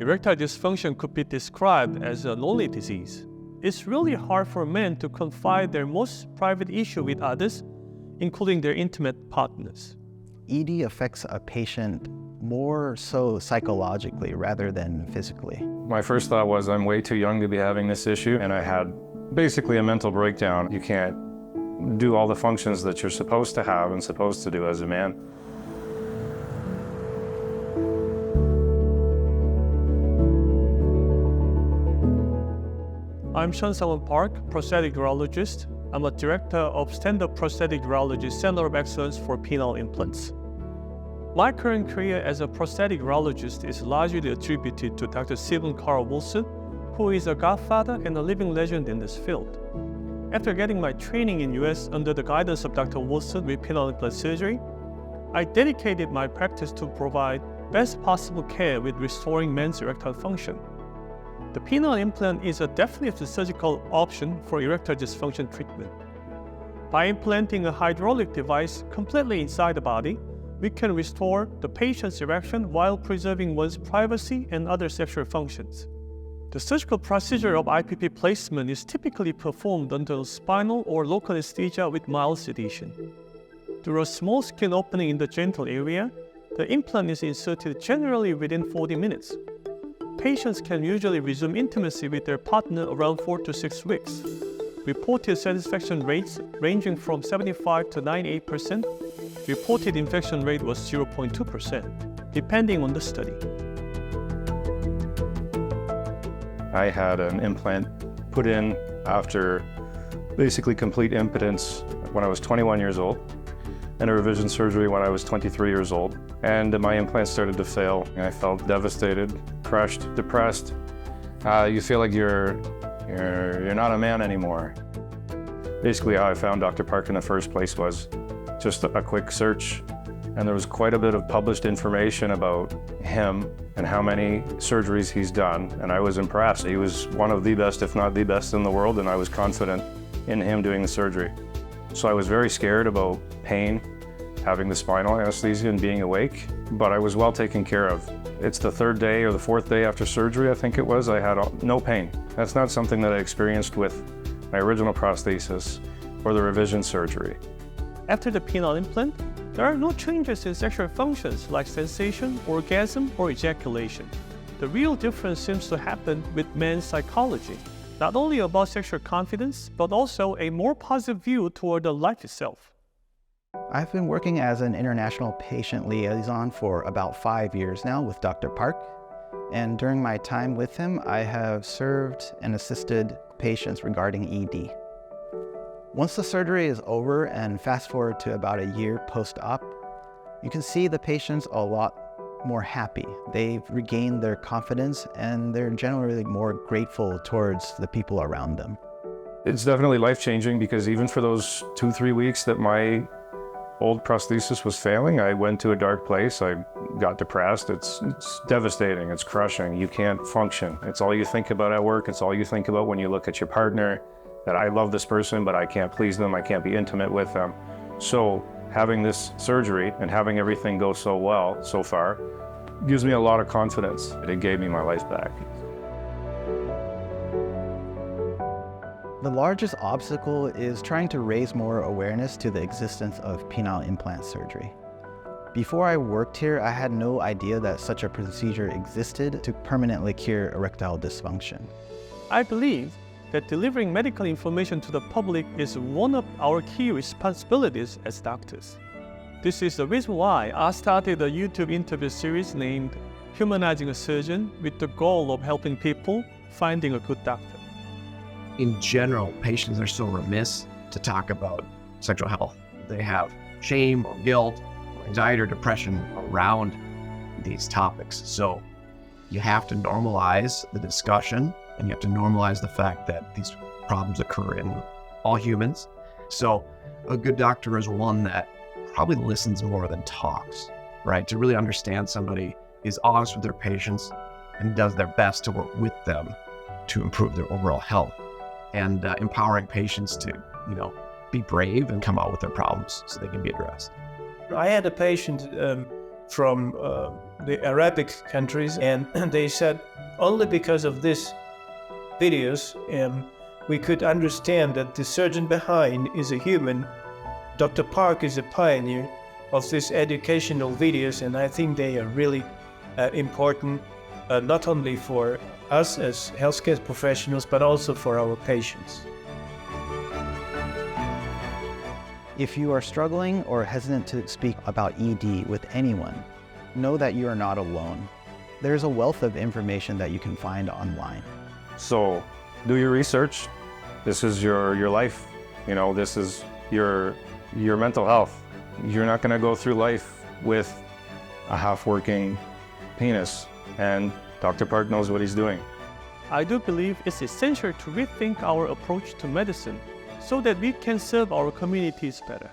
Erectile dysfunction could be described as a lonely disease. It's really hard for men to confide their most private issue with others, including their intimate partners. ED affects a patient more so psychologically rather than physically. My first thought was I'm way too young to be having this issue, and I had basically a mental breakdown. You can't do all the functions that you're supposed to have and supposed to do as a man. I'm Sewum Park, prosthetic urologist. I'm a director of Stand-Up Prosthetic Urology Center of Excellence for Penile Implants. My current career as a prosthetic urologist is largely attributed to Dr. Stephen Carl Wilson, who is a godfather and a living legend in this field. After getting my training in US under the guidance of Dr. Wilson with penile implant surgery, I dedicated my practice to provide best possible care with restoring men's erectile function. The penile implant is a definitive surgical option for erectile dysfunction treatment. By implanting a hydraulic device completely inside the body, we can restore the patient's erection while preserving one's privacy and other sexual functions. The surgical procedure of IPP placement is typically performed under spinal or local anesthesia with mild sedation. Through a small skin opening in the genital area, the implant is inserted generally within 40 minutes. Patients can usually resume intimacy with their partner around 4 to 6 weeks. Reported satisfaction rates ranging from 75 to 98%. Reported infection rate was 0.2%, depending on the study. I had an implant put in after basically complete impotence when I was 21 years old, and a revision surgery when I was 23 years old. And my implant started to fail. I felt devastated, crushed, depressed. You feel like you're not a man anymore. Basically how I found Dr. Park in the first place was just a quick search, and there was quite a bit of published information about him and how many surgeries he's done, and I was impressed. He was one of the best, if not the best in the world, and I was confident in him doing the surgery. So I was very scared about pain, having the spinal anesthesia and being awake, but I was well taken care of. It's the third day or the fourth day after surgery, I think it was, I had no pain. That's not something that I experienced with my original prosthesis or the revision surgery. After the penile implant, there are no changes in sexual functions like sensation, orgasm, or ejaculation. The real difference seems to happen with men's psychology, not only about sexual confidence, but also a more positive view toward the life itself. I've been working as an international patient liaison for about 5 years now with Dr. Park, and during my time with him, I have served and assisted patients regarding ED. Once the surgery is over and fast forward to about a year post-op, you can see the patients a lot more happy. They've regained their confidence and they're generally more grateful towards the people around them. It's definitely life-changing because even for those 2-3 weeks that my old prosthesis was failing, I went to a dark place. I got depressed. It's devastating. It's crushing. You can't function. It's all you think about at work. It's all you think about when you look at your partner, that I love this person, but I can't please them. I can't be intimate with them. So having this surgery and having everything go so well so far gives me a lot of confidence. It gave me my life back. The largest obstacle is trying to raise more awareness to the existence of penile implant surgery. Before I worked here, I had no idea that such a procedure existed to permanently cure erectile dysfunction. I believe that delivering medical information to the public is one of our key responsibilities as doctors. This is the reason why I started a YouTube interview series named Humanizing a Surgeon with the goal of helping people finding a good doctor. In general, patients are so remiss to talk about sexual health. They have shame or guilt or anxiety or depression around these topics. So you have to normalize the discussion, and you have to normalize the fact that these problems occur in all humans. So a good doctor is one that probably listens more than talks, right? To really understand somebody, is honest with their patients, and does their best to work with them to improve their overall health, and empowering patients to, be brave and come out with their problems so they can be addressed. I had a patient from the Arabic countries, and they said only because of these videos, we could understand that the surgeon behind is a human. Dr. Park is a pioneer of these educational videos, and I think they are really important, not only for us as healthcare professionals, but also for our patients. If you are struggling or hesitant to speak about ED with anyone, know that you are not alone. There's a wealth of information that you can find online. So do your research. This is your life. You know, this is your mental health. You're not going to go through life with a half-working penis, and Dr. Park knows what he's doing. I do believe it's essential to rethink our approach to medicine so that we can serve our communities better.